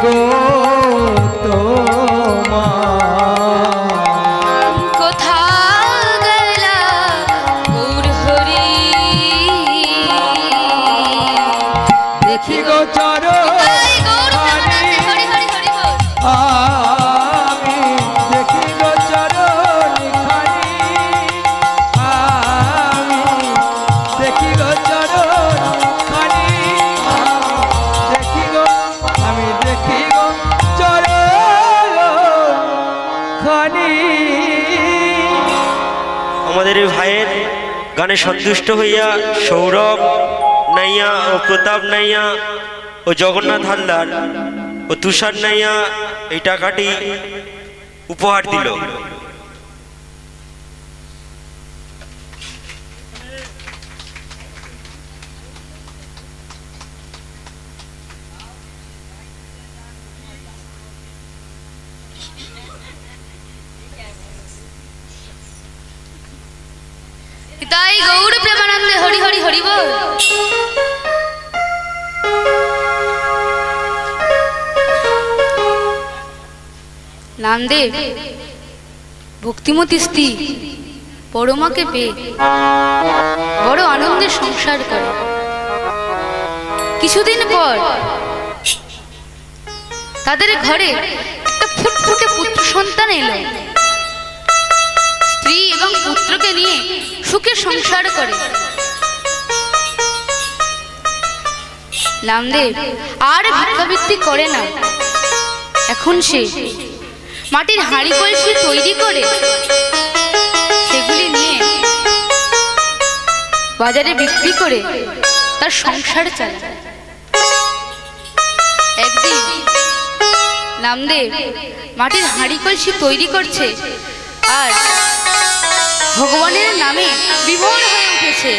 গো তোমার কোথাও গেলা গৌর হরি দেখি গো চরণ আমাদের ভাইয়ের গানে সন্তুষ্ট হইয়া সৌরভ নাইয়া ও প্রতাপ নাইয়া ও জগন্নাথ হালদার ও তুষার নাইয়া এই টাকাটি উপহার দিল। তাই গৌর প্রেমানন্দে হরি হরি হরি বল। নামদেব ভক্তিমতী স্ত্রী পরমাকে পেয়ে বড় আনন্দের সংসার করে। কিছুদিন পর তাদের ঘরে একটা ফুটফুটে পুত্র সন্তান এলো। স্ত্রী এবং পুত্রকে নিয়ে সুখে সংসার করে। নামদেব আর ভিক্ষাবৃত্তি করে না। এখন সে মাটির হাঁড়ি কলসি তৈরি করে সেগুলি নিয়ে বাজারে বিক্রি করে তার সংসার চালায়। একদিন নামদেব মাটির হাঁড়ি কলসি তৈরি করছে আর ভগবানের নামে বিভোর হয়ে উঠেছে।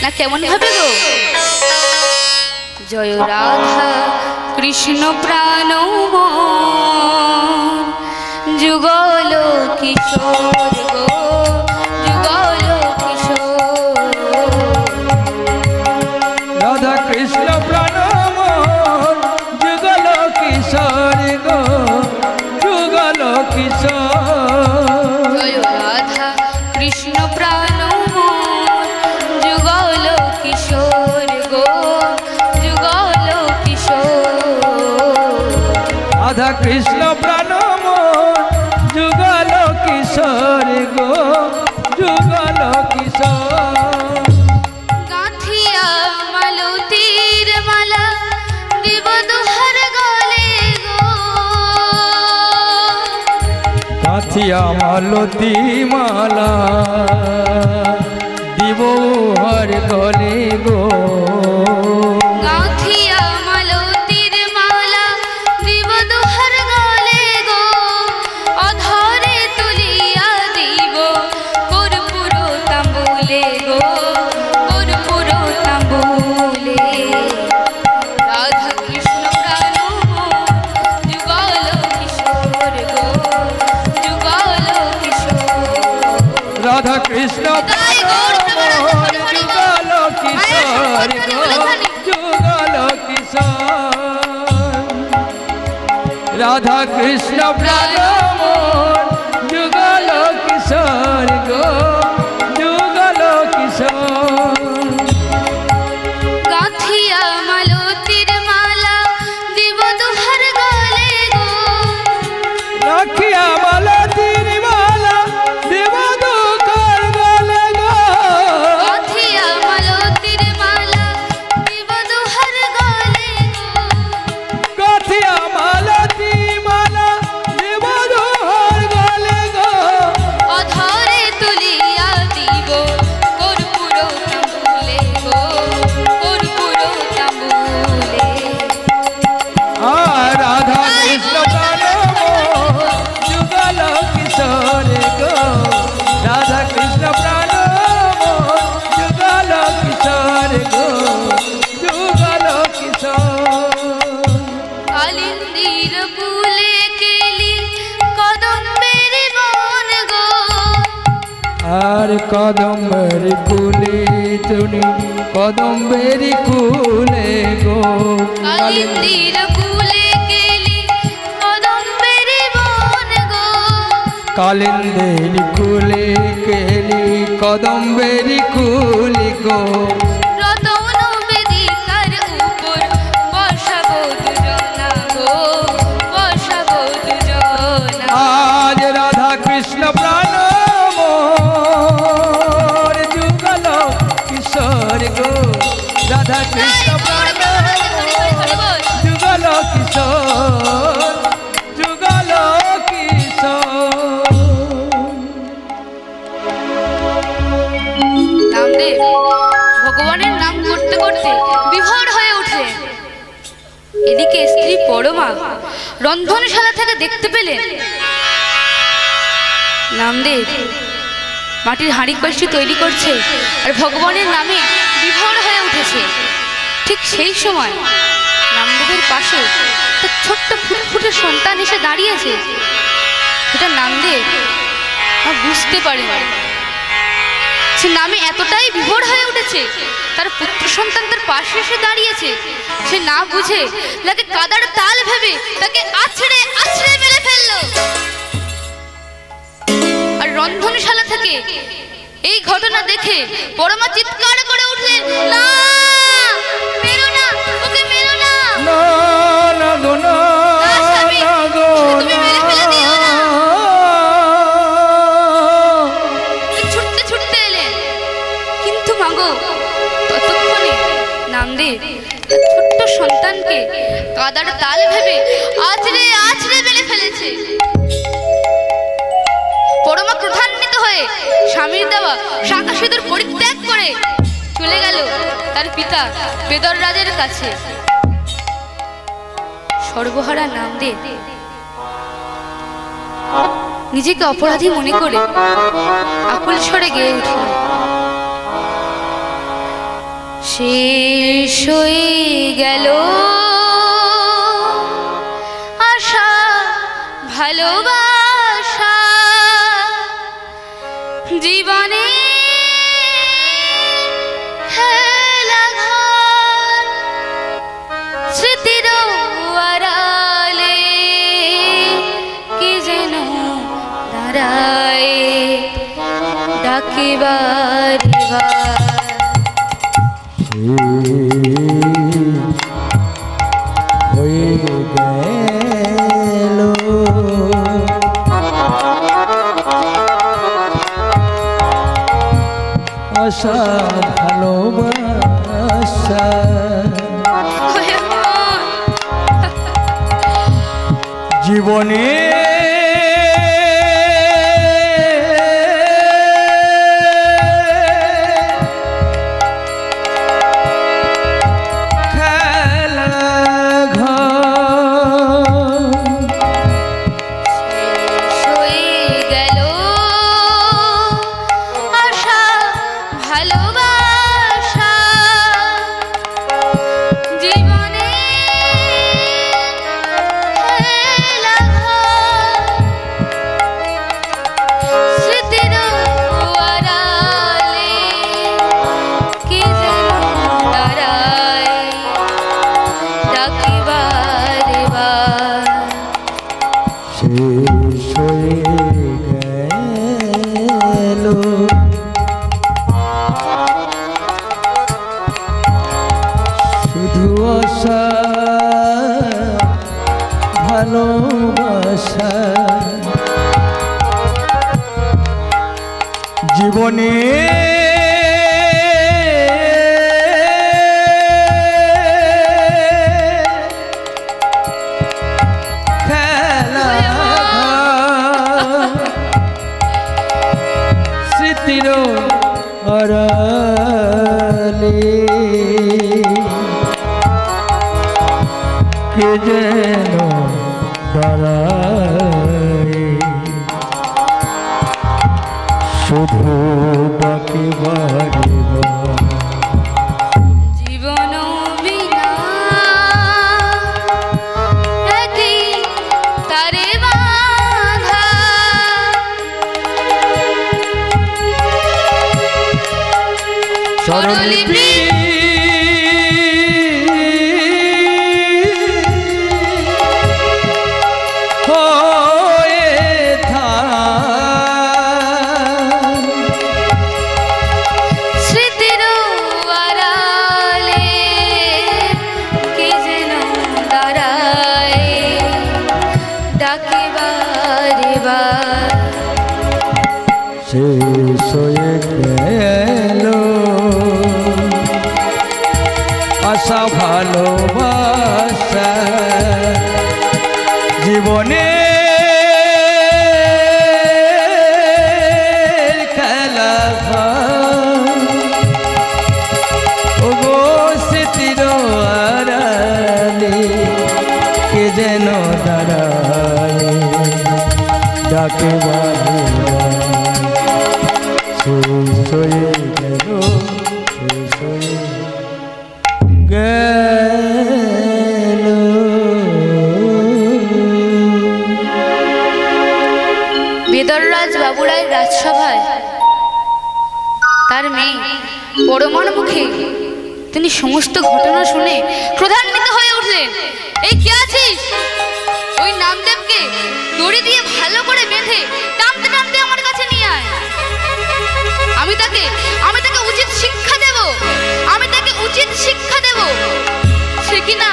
না কেমন ভাবে গো, জয় রাধা কৃষ্ণ প্রাণ যুগল কিশোর গো, যুগল কিশোর। রাধা কৃষ্ণ প্রাণ যুগল কিশোর গো, যুগল কিশোর। জয় রাধা কৃষ্ণ প্রাণ যুগল কিশোর গো, যুগল কিশোর। রাধা কৃষ্ণ প্রাণ যুগল কিশোর গো, যুগল কিশোর। গাঁথিয়া মালতীর মালা দিব দুহার গলে গো, গাঁথিয়া মালতী মালা দিব হর গলে গো। গাঁথিয়া মালতীর মালা দিব দুহার গলে গো, অধরে তুলিয়া দিব কর্পূর তাম্বুলে গো, কর্পূর তাম্বুলে। রাধা কৃষ্ণ প্রাণ যুগল কিশোর গো, যুগল কিশোর। রাধা কৃষ্ণ তাই গৌর প্রেমানন্দে হরি হরি বল। যুগল কিশোর গো, যুগল কিশোর। রাধা কৃষ্ণ প্রাণ যুগল কিশোর গো, যুগল কিশোর। গাঁথিয়া মালতীর মালা দিব দুহার গলে গো, রাখিয়া মালতীর মালা দেব দুকার গলে গো। গাঁথিয়া মালতীর মালা দিব দুহার গলে গো, গাঁথিয়া মালতী মালা দেব দুহার গলে গো। অধরে তুলিয়া দিব কর্পূর তাম্বুলে গো, কর্পূর তাম্বুলে। রাধা কৃষ্ণ প্রাণ যুগল কিশোর গো, রাধা কৃষ্ণ প্রাণ যুগল কিশোর গো, যুগল কিশোর। কালিন্দির ফুলে কেলি কদম্বের বন গো, আর কদম্বের কুলে তুমি কদম্বের কুলে গো। কালিন্দির ফুলে কালিন্দের কুলে কেলি কদম্বেরি কুলি গো রতন বেদিকার উপর বসাবো দুজনা গো, বসাবো দুজনা। আজ রাধা কৃষ্ণ প্রাণ মোর যুগল কিশোর গো রাধা কৃষ্ণ প্রাণ যুগল কিশোর যুগল কিশোর। নামদেব ভগবানের নাম করতে করতে বিভোর হয়ে উঠলেন। এদিকে স্ত্রী পরমা রন্ধনশালা থেকে দেখতে পেলেন নামদেব মাটির হাঁড়ি কলসি তৈরি করছে আর ভগবানের নামে বিভোর হয়ে উঠেছে। ঠিক সেই সময় নামদেবের পাশে একটা ছোট্ট ফুটফুটে সন্তান এসে দাঁড়িয়েছে। সেটা নামদেব বুঝতে পারেন, সে নামে এতটাই বিভোর হয়ে উঠেছে তার পুত্র সন্তান তার পাশে এসে দাঁড়িয়েছে। সে না বুঝে তাকে কাদার তাল ভেবে তাকে আছড়ে আছড়ে মেরে ফেললো। আর রন্ধনশালা থেকে এই ঘটনা দেখে পরমা চিৎকার করে উঠলেন, না মেরো না, ওকে মেরো না। না না গো না না গো তুমি মেরে ফেলে দিও না। ছুটতে ছুটতে এলেন, কিন্তু মাগো ততক্ষণে নামদেব তার ছোট্ট সন্তানকে কাদার তাল ভেবে আছড়ে আছড়ে মেরে ফেলেছে। পরমা ক্রোধান্বিত হয়ে স্বামীর দেওয়া শাঁখা সিঁদুর পরিত্যাগ করে চলে গেল তার পিতা বেদর রাজের কাছে। সর্বহারা নামদেব নিজেকে অপরাধী মনে করে আকুল স্বরে গেয়ে উঠল, শেষ হয়ে গেল আশা ভালোবাসা জীবনে খেলাঘর স্মৃতির আড়ালে কে যেন দাঁড়ায় ডাকে বারে বার। হয়ে গেল আশা ভালোবাসা জীবনে ভালোবাসা জীবনে খেলা স্মৃতির আড়ালে কে যেন দাঁড়ায় শুধু ডাকে বারে বার। জীবন বিনা একই তারে বাঁধা স্বরলিপি হয়ে থাক এবার শেষ হয়ে গেল আশা ভালোবাসা জীবনে খেলা ওগো স্মৃতির আড়ালে কে যেন দাঁড়ায় ডাকে বাবুরা শেষ হয়ে গেল শেষ হয়ে গেল। বেদররাজ বাবুরায় রাজসভায় তার মেয়ে পরমার মুখে তিনি সমস্ত ঘটনা শুনে ক্রোধান্বিত হয়ে উঠলেন। এই কে আছিস? ওই নামদেবকে দড়ি দিয়ে ভালো করে বেঁধে টানতে টানতে আমার কাছে নিয়ে আয়। আমি তাকে উচিত শিক্ষা দেব, আমি তাকে উচিত শিক্ষা দেব। সে কিনা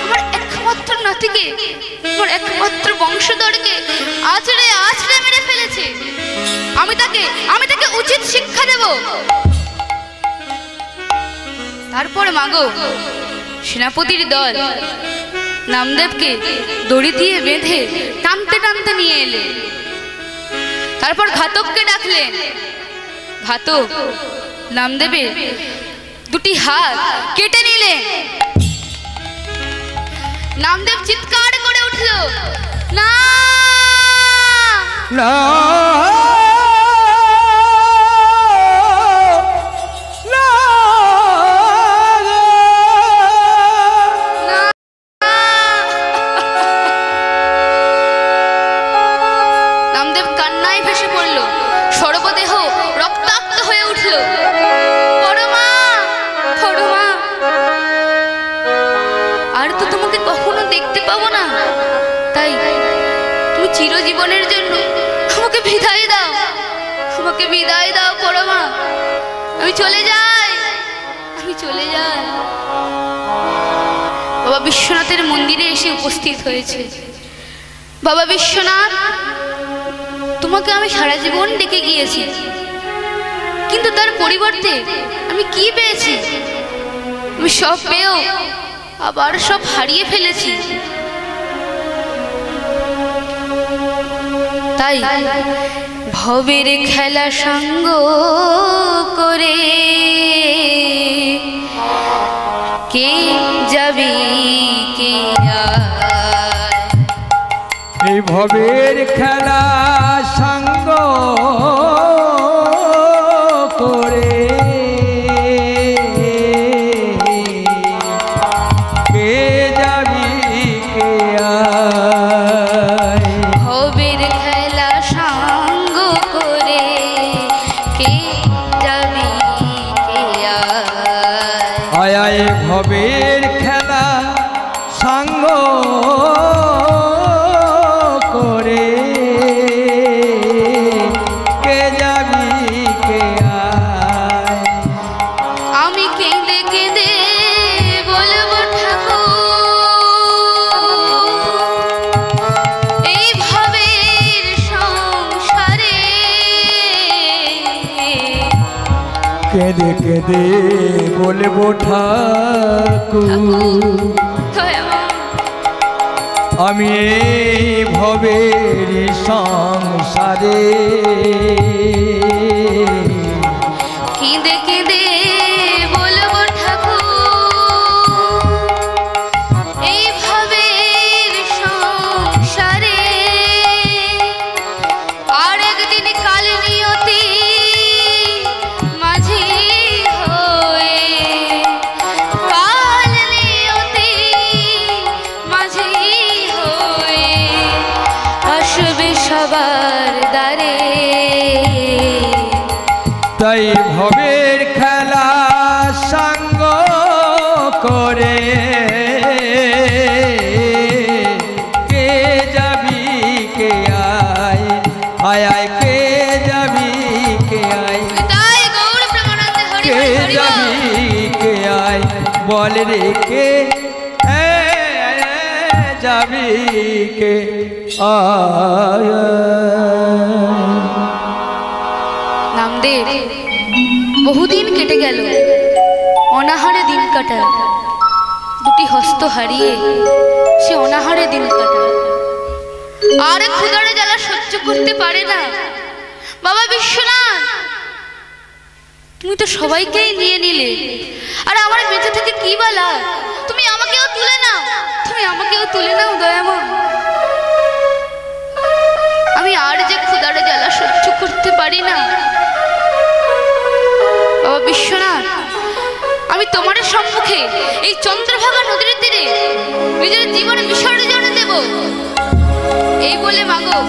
আমার একমাত্র নাতিকে, আমার একমাত্র বংশধরকে আছড়ে আছড়ে মেরে ফেলেছে। আমি তাকে উচিত শিক্ষা দেব। তারপর মাগো সেনাপতির দল নামদেবকে দড়ি দিয়ে বেঁধে টানতে টানতে নিয়ে এলে। তারপর ঘাতককে ডাকলেন। ঘাতক নামদেবের দুটি হাত কেটে নিলেন। নামদেব চিৎকার করে উঠল, না না নামদেব কান্নায় ভেসে পড়ল, সর্বদেহ রক্তাক্ত হয়ে উঠল। পরমা, পরমা, আর তো তোমাকে কখনো দেখতে পাবো না, তাই তুমি চিরজীবনের জন্য আমাকে বিদায় দাও, আমাকে বিদায় দাও পরমা। আমি চলে যাই, আমি চলে যাই। বাবা বিশ্বনাথের মন্দিরে এসে উপস্থিত হয়েছে। বাবা বিশ্বনাথ, তোমাকে আমি সারা জীবন ডেকে গিয়েছি, কিন্তু তার পরিবর্তে আমি কি পেয়েছি? আমি সব পেয়েও আবার সব হারিয়ে ফেলেছি। তাই ভবের খেলা সঙ্গ করে কে যাবি কে আয়। এই ভবের খেলা সঙ্গ করে কে যাবি কে আয়। ভবের খেলা সঙ্গ করে কে যাবি কে আয়। আয় আয় ভবের খেলা সঙ্গ করে কে যাবি কে আয়। আমি কেঁদে কেঁদে বলবো ঠাকুর, এই ভবের সংসারে কেঁদে কেঁদে বলবো ঠাকুর, আমি এই ভবের সংসারে কেঁদে কেঁদে বলবো ঠাকুর, এই ভবের সংসারে আর একদিন কাল নিয়তি মাঝি হয়ে, কাল নিয়তি মাঝি হয়ে আসবে সবার দ্বারে। তাই ভবের খেলা সঙ্গ করে কে যাবি কে আয়। আয় আয় কে যাবি কে আয়। তাই গৌর প্রেমানন্দে হরি কে হরি হরি যাবি কে আয় বল রে কে सभी के आए। नामदेव बहुदिन केटे गेल अनाहारे दिन काटाय दुटी हस्त हारिए से अनाहारे दिन काटाय আর ক্ষুধার জ্বালা সহ্য করতে পারে না। বাবা বিশ্বনাথ তুমি তো সবাইকেই নিয়ে নিলে আর আমার বেঁচে থেকে কি বলা, তুমি আমাকেও তুলে নাও, তুমি আমাকেও তুলে নাও দয়াময়। আমি আর যে ক্ষুধার জ্বালা সহ্য করতে পারি না। বাবা বিশ্বনাথ আমি তোমার সম্মুখে এই চন্দ্রভাগা নদীর তীরে নিজের জীবন বিসর্জন দেব এই বলে মাগো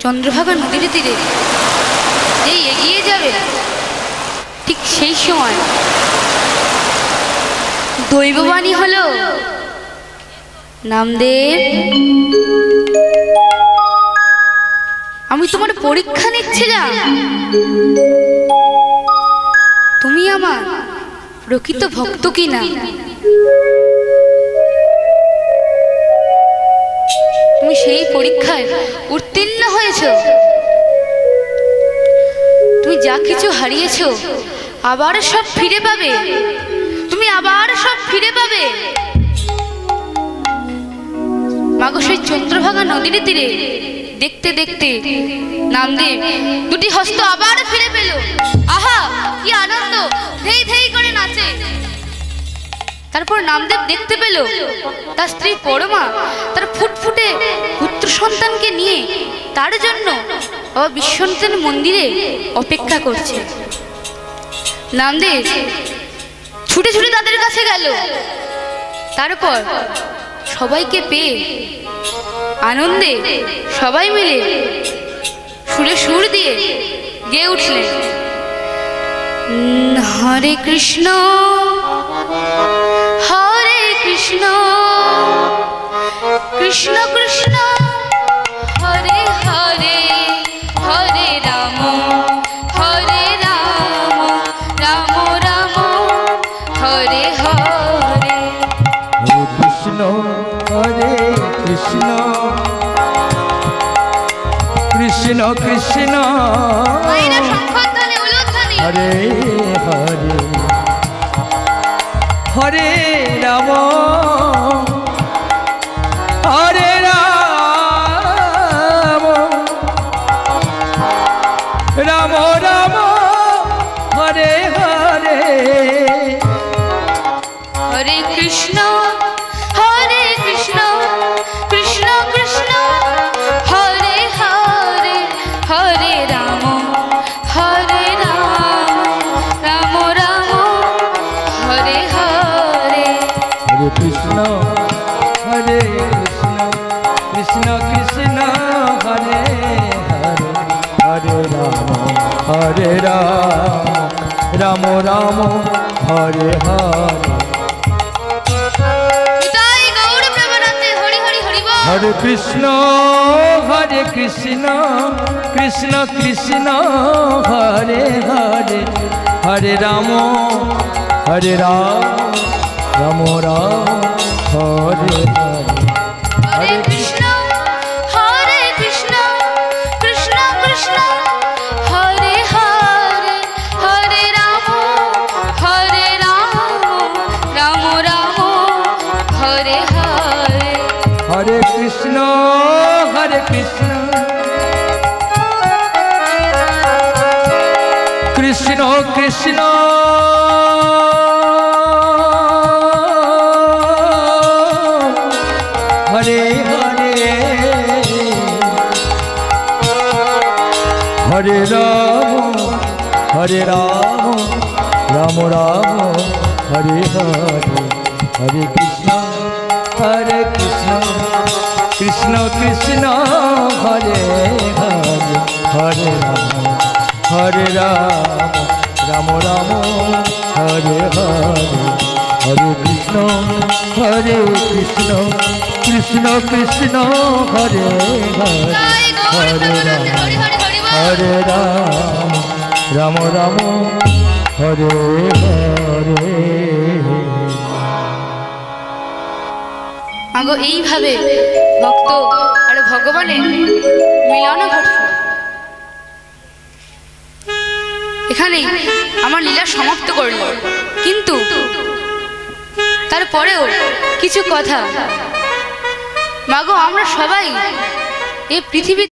চন্দ্রভাগা নদীর তীরে যেই এগিয়ে যাবে ঠিক সেই সময় দৈববাণী হলো, নামদেব আমি তোমার পরীক্ষা নিচ্ছিলাম, তুমি আমার প্রকৃত ভক্ত কিনা। তুমি সেই পরীক্ষায় উত্তীর্ণ হয়েছো, তুমি যা কিছু হারিয়েছো আবার সব ফিরে পাবে, তুমি আবার সব ফিরে পাবে। মাগো সেই চন্দ্রভাগা নদীর তীরে দেখতে দেখতে নামদেব দুটি হস্ত আবার ফিরে পেল। আহা কি আনন্দ, ধেই ধেই করে নাচে। তারপর নামদেব দেখতে পেল তার স্ত্রী পরমা তার ফুটফুটে পুত্র সন্তানকে নিয়ে তার জন্য বাবা বিশ্বনাথের মন্দিরে অপেক্ষা করছে। নামদেব ছুটে ছুটে তাদের কাছে গেল। তারপর সবাইকে পেয়ে আনন্দে সবাই মিলে সুরে সুর দিয়ে গেয়ে উঠলেন, হরে কৃষ্ণ হরে কৃষ্ণ কৃষ্ণ কৃষ্ণ হরে হরে হরে রাম হরে রাম রাম রাম হরে হরে। हरे कृष्ण कृष्ण कृष्ण हरे हरे हरे राम हरे राम राम राम हरे हरे। हरे कृष्ण कृष्ण कृष्ण हरे हरे हरे राम राम राम हरे हरे। हरे कृष्ण कृष्ण कृष्ण हरे हरे हरे राम राम हरे हरे। हरे कृष्ण कृष्ण कृष्ण हरे हरे हरे राम राम राम हरे हरे। हरे कृष्ण कृष्ण कृष्ण हरे हरे हरे राम राम राम हरे हरे। हरे कृष्ण कृष्ण कृष्ण हरे हरे हरे राम राम राम हरे हरे। हरे कृष्ण कृष्ण कृष्ण हरे हरे हरे राम राम हरे हरे। हरे कृष्ण कृष्ण कृष्ण हरे हरे हरे राम राम हरे हरे। মাগো এইভাবে ভক্ত আর ভগবানের মিলনও ঘটল। এখানেই আমার লীলা সমাপ্ত করল, কিন্তু তারপরেও কিছু কথা। মাগো আমরা সবাই এই পৃথিবী